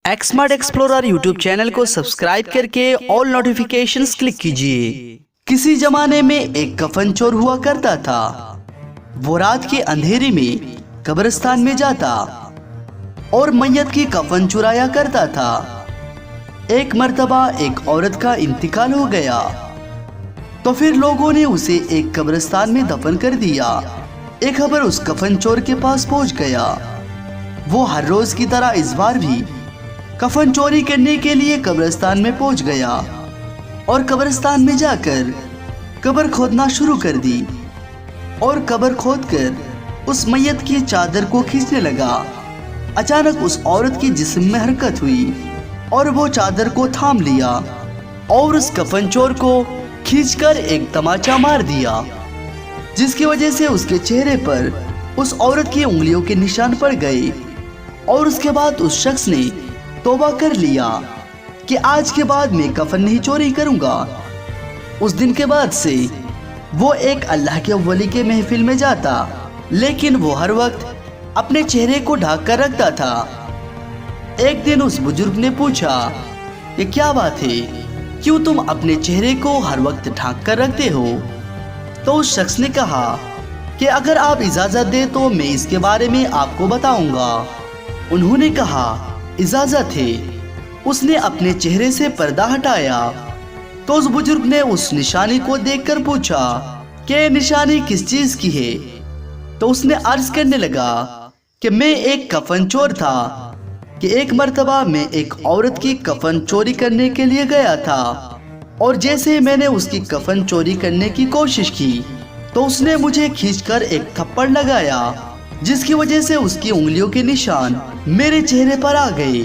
एक्समार्ट explorer YouTube channel को subscribe करके all notifications click कीजिए। किसी जमाने में एक कफन चोर हुआ करता था। वो रात के अंधेरे में कब्रिस्तान में जाता और मैयत की कफन चुराया करता था। एक मर्तबा एक औरत का इंतकाल हो गया तो फिर लोगों ने उसे एक कब्रिस्तान में दफन कर दिया। एक खबर उस कफन चोर के पास पहुंच गया। वो हर रोज की तरह इस बार भी कफन चोरी करने के लिए कब्रिस्तान में पहुंच गया और कब्रिस्तान में जाकर कब्र खोदना शुरू कर दी और कब्र खोदकर उस मैयत की चादर को खींचने लगा। अचानक उस औरत की जिस्म में हरकत हुई और वो चादर को थाम लिया और उस कफन चोर को खींचकर एक तमाचा मार दिया, जिसकी वजह से उसके चेहरे पर उस औरत की उंगलियों के निशान पड़ गए। और उसके बाद उस शख्स ने तौबा कर लिया कि आज के बाद मैं कफन नहीं चोरी करूंगा। उस दिन के बाद से वो एक अल्लाह के वली के महफिल में जाता, लेकिन वो हर वक्त अपने चेहरे को ढक कर रखता था। एक दिन उस बुजुर्ग ने पूछा, ये क्या बात है, क्यों तुम अपने चेहरे को हर वक्त ढक कर रखते हो? तो उस शख्स ने कहा कि अगर आप इजाजत दे तो मैं इसके बारे में आपको बताऊंगा। उन्होंने कहा, इजाजत है। उसने अपने चेहरे से पर्दा हटाया तो उस बुजुर्ग ने उस निशानी को देखकर पूछा कि ये निशानी किस चीज की है? तो उसने अर्ज करने लगा कि मैं एक कफन चोर था कि एक मर्तबा मैं एक औरत की कफन चोरी करने के लिए गया था और जैसे मैंने उसकी कफन चोरी करने की कोशिश की तो उसने मुझे खींचकर एक थप्पड़ लगाया, जिसकी वजह से उसकी उंगलियों के निशान मेरे चेहरे पर आ गए।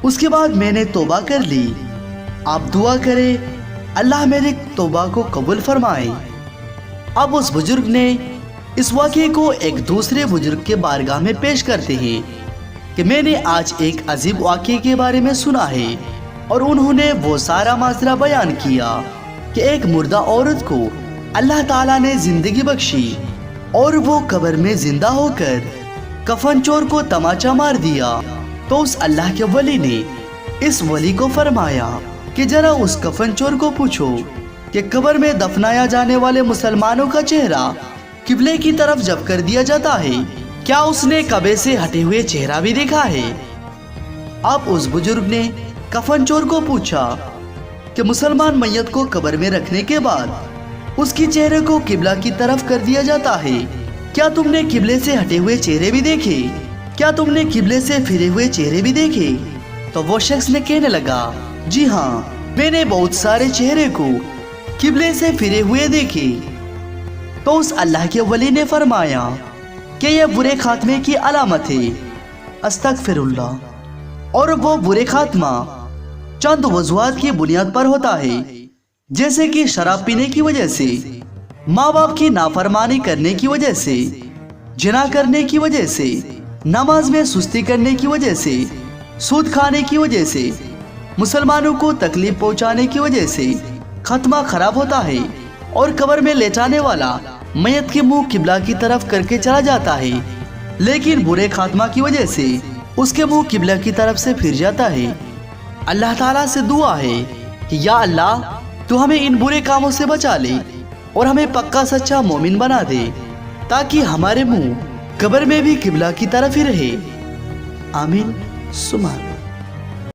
उसके बाद मैंने तौबा कर ली। आप दुआ करें अल्लाह मेरे तौबा को कबूल फरमाए। अब उस बुजुर्ग ने इस वाक़े को एक दूसरे बुजुर्ग के बारगाह में पेश करते हैं कि मैंने आज एक अजीब वाक़े के बारे में सुना है। और उन्होंने वो सारा माजरा बयान किया कि एक मुर्दा औरत को अल्लाह ताला ने जिंदगी बख्शी और वो कब्र में जिंदा होकर कफन चोर को तमाचा मार दिया। तो उस अल्लाह के वली ने इस वली को फरमाया कि जरा उस कफन चोर को पूछो कि कब्र में दफनाया जाने वाले मुसलमानों का चेहरा किबले की तरफ जब कर दिया जाता है, क्या उसने कबे से हटे हुए चेहरा भी देखा है? अब उस बुजुर्ग ने कफन चोर को पूछा कि मुसलमान मैयत को कब्र में रखने के बाद उसके चेहरे को किबला की तरफ कर दिया जाता है, क्या तुमने किबले से हटे हुए चेहरे भी देखे? क्या तुमने किबले से फिरे हुए चेहरे भी देखे? तो वो शख्स ने कहने लगा, जी हाँ, मैंने बहुत सारे चेहरे को किबले से फिरे हुए देखे। तो उस अल्लाह के वली ने फरमाया कि यह बुरे खात्मे की अलामत है, अस्तगफिरुल्लाह। और वो बुरे खात्मा चंद वजूहात की बुनियाद पर होता है, जैसे कि शराब पीने की वजह से, माँ बाप की नाफरमानी करने की वजह से, जिना करने की वजह से, नमाज में सुस्ती करने की वजह से, सूद खाने की वजह से, मुसलमानों को तकलीफ पहुंचाने की वजह से खात्मा खराब होता है और कब्र में लेटाने वाला मैयत के मुंह किबला की तरफ करके चला जाता है, लेकिन बुरे खात्मा की वजह से उसके मुंह किबला की तरफ से फिर जाता है। अल्लाह ताला से दुआ है कि या अल्लाह तू हमें इन बुरे कामों से बचा ले और हमें पक्का सच्चा मोमिन बना दे, ताकि हमारे मुंह कब्र में भी किबला की तरफ ही रहे। आमीन सुमा।